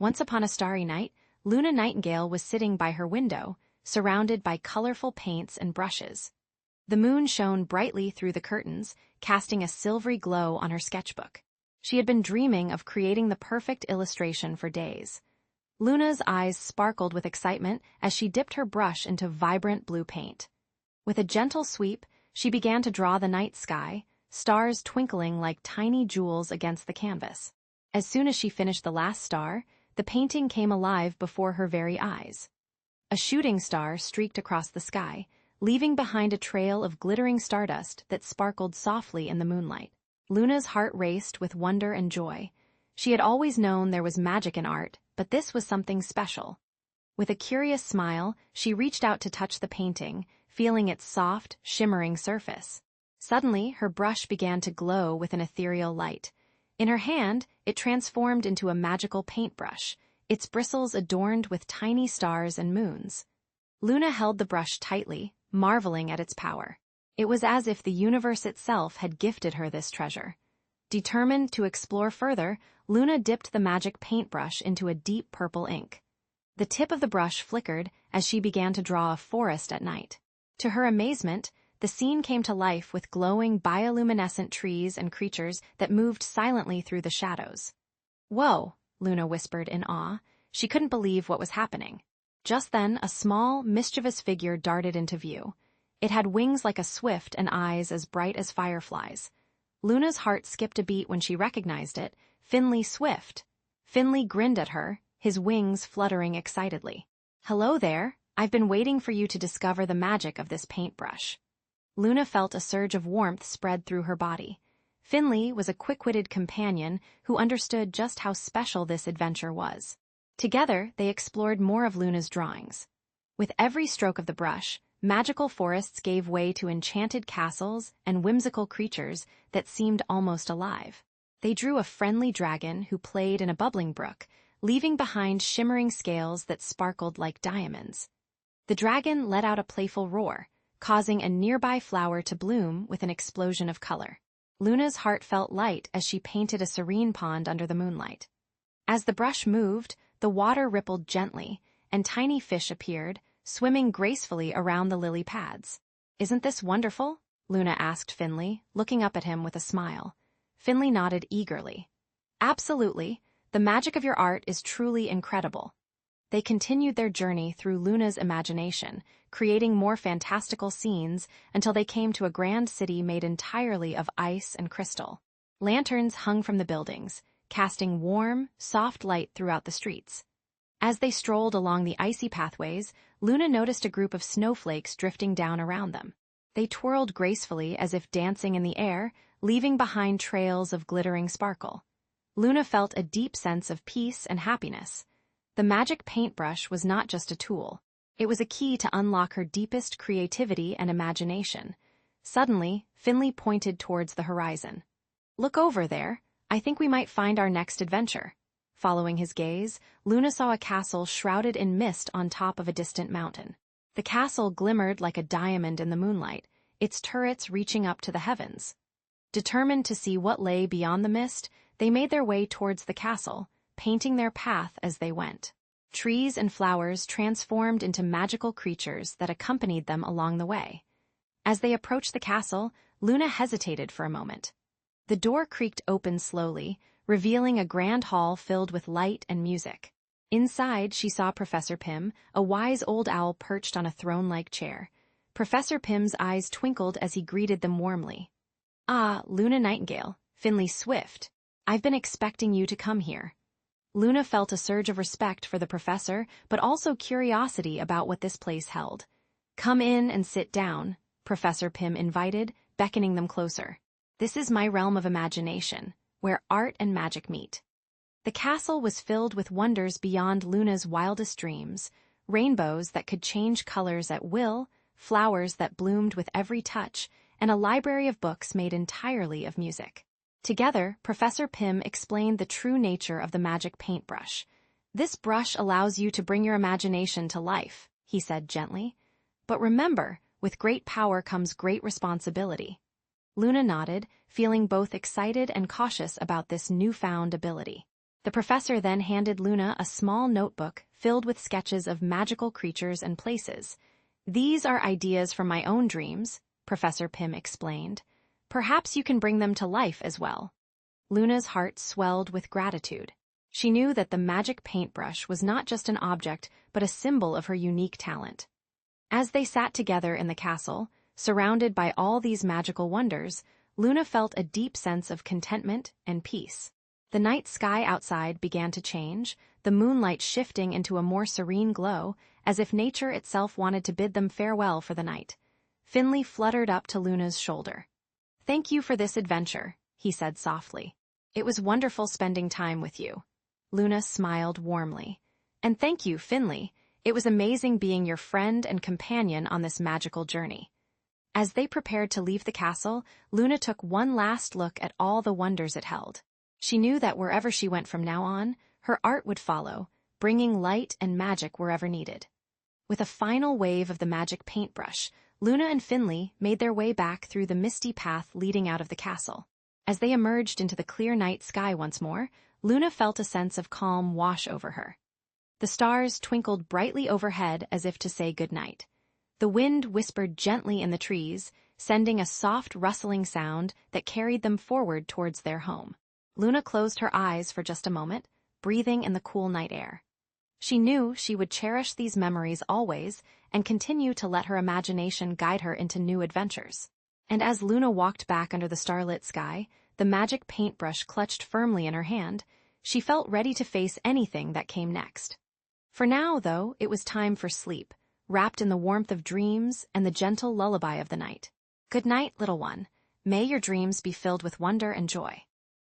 Once upon a starry night, Luna Nightingale was sitting by her window, surrounded by colorful paints and brushes. The moon shone brightly through the curtains, casting a silvery glow on her sketchbook. She had been dreaming of creating the perfect illustration for days. Luna's eyes sparkled with excitement as she dipped her brush into vibrant blue paint. With a gentle sweep, she began to draw the night sky, stars twinkling like tiny jewels against the canvas. As soon as she finished the last star, the painting came alive before her very eyes. A shooting star streaked across the sky, leaving behind a trail of glittering stardust that sparkled softly in the moonlight. Luna's heart raced with wonder and joy. She had always known there was magic in art, but this was something special. With a curious smile, she reached out to touch the painting, feeling its soft, shimmering surface. Suddenly, her brush began to glow with an ethereal light. In her hand, it transformed into a magical paintbrush, its bristles adorned with tiny stars and moons. Luna held the brush tightly, marveling at its power. It was as if the universe itself had gifted her this treasure. Determined to explore further, Luna dipped the magic paintbrush into a deep purple ink. The tip of the brush flickered as she began to draw a forest at night. To her amazement, the scene came to life with glowing bioluminescent trees and creatures that moved silently through the shadows. "Whoa," Luna whispered in awe. She couldn't believe what was happening. Just then, a small, mischievous figure darted into view. It had wings like a swift and eyes as bright as fireflies. Luna's heart skipped a beat when she recognized it, Finnley Swift. Finnley grinned at her, his wings fluttering excitedly. "Hello there, I've been waiting for you to discover the magic of this paintbrush." Luna felt a surge of warmth spread through her body. Finnley was a quick-witted companion who understood just how special this adventure was. Together, they explored more of Luna's drawings. With every stroke of the brush, magical forests gave way to enchanted castles and whimsical creatures that seemed almost alive. They drew a friendly dragon who played in a bubbling brook, leaving behind shimmering scales that sparkled like diamonds. The dragon let out a playful roar, causing a nearby flower to bloom with an explosion of color. Luna's heart felt light as she painted a serene pond under the moonlight. As the brush moved, the water rippled gently, and tiny fish appeared, swimming gracefully around the lily pads. "Isn't this wonderful?" Luna asked Finnley, looking up at him with a smile. Finnley nodded eagerly. "Absolutely. The magic of your art is truly incredible." They continued their journey through Luna's imagination, creating more fantastical scenes until they came to a grand city made entirely of ice and crystal. Lanterns hung from the buildings, casting warm, soft light throughout the streets. As they strolled along the icy pathways, Luna noticed a group of snowflakes drifting down around them. They twirled gracefully as if dancing in the air, leaving behind trails of glittering sparkle. Luna felt a deep sense of peace and happiness. The magic paintbrush was not just a tool. It was a key to unlock her deepest creativity and imagination. Suddenly, Finnley pointed towards the horizon. "Look over there. I think we might find our next adventure." Following his gaze, Luna saw a castle shrouded in mist on top of a distant mountain. The castle glimmered like a diamond in the moonlight, its turrets reaching up to the heavens. Determined to see what lay beyond the mist, they made their way towards the castle, painting their path as they went. Trees and flowers transformed into magical creatures that accompanied them along the way. As they approached the castle, Luna hesitated for a moment. The door creaked open slowly, revealing a grand hall filled with light and music. Inside, she saw Professor Pym, a wise old owl perched on a throne-like chair. Professor Pym's eyes twinkled as he greeted them warmly. "Ah, Luna Nightingale, Finnley Swift. I've been expecting you to come here." Luna felt a surge of respect for the professor, but also curiosity about what this place held. "Come in and sit down," Professor Pym invited, beckoning them closer. "This is my realm of imagination, where art and magic meet." The castle was filled with wonders beyond Luna's wildest dreams, rainbows that could change colors at will, flowers that bloomed with every touch, and a library of books made entirely of music. Together, Professor Pym explained the true nature of the magic paintbrush. "This brush allows you to bring your imagination to life," he said gently. "But remember, with great power comes great responsibility." Luna nodded, feeling both excited and cautious about this newfound ability. The professor then handed Luna a small notebook filled with sketches of magical creatures and places. "These are ideas from my own dreams," Professor Pym explained. "Perhaps you can bring them to life as well." Luna's heart swelled with gratitude. She knew that the magic paintbrush was not just an object, but a symbol of her unique talent. As they sat together in the castle, surrounded by all these magical wonders, Luna felt a deep sense of contentment and peace. The night sky outside began to change, the moonlight shifting into a more serene glow, as if nature itself wanted to bid them farewell for the night. Finnley fluttered up to Luna's shoulder. "Thank you for this adventure," he said softly. "It was wonderful spending time with you." Luna smiled warmly. "And thank you, Finnley. It was amazing being your friend and companion on this magical journey." As they prepared to leave the castle, Luna took one last look at all the wonders it held. She knew that wherever she went from now on, her art would follow, bringing light and magic wherever needed. With a final wave of the magic paintbrush, Luna and Finnley made their way back through the misty path leading out of the castle. As they emerged into the clear night sky once more, Luna felt a sense of calm wash over her. The stars twinkled brightly overhead as if to say goodnight. The wind whispered gently in the trees, sending a soft rustling sound that carried them forward towards their home. Luna closed her eyes for just a moment, breathing in the cool night air. She knew she would cherish these memories always and continue to let her imagination guide her into new adventures. And as Luna walked back under the starlit sky, the magic paintbrush clutched firmly in her hand, she felt ready to face anything that came next. For now, though, it was time for sleep, wrapped in the warmth of dreams and the gentle lullaby of the night. Good night, little one. May your dreams be filled with wonder and joy.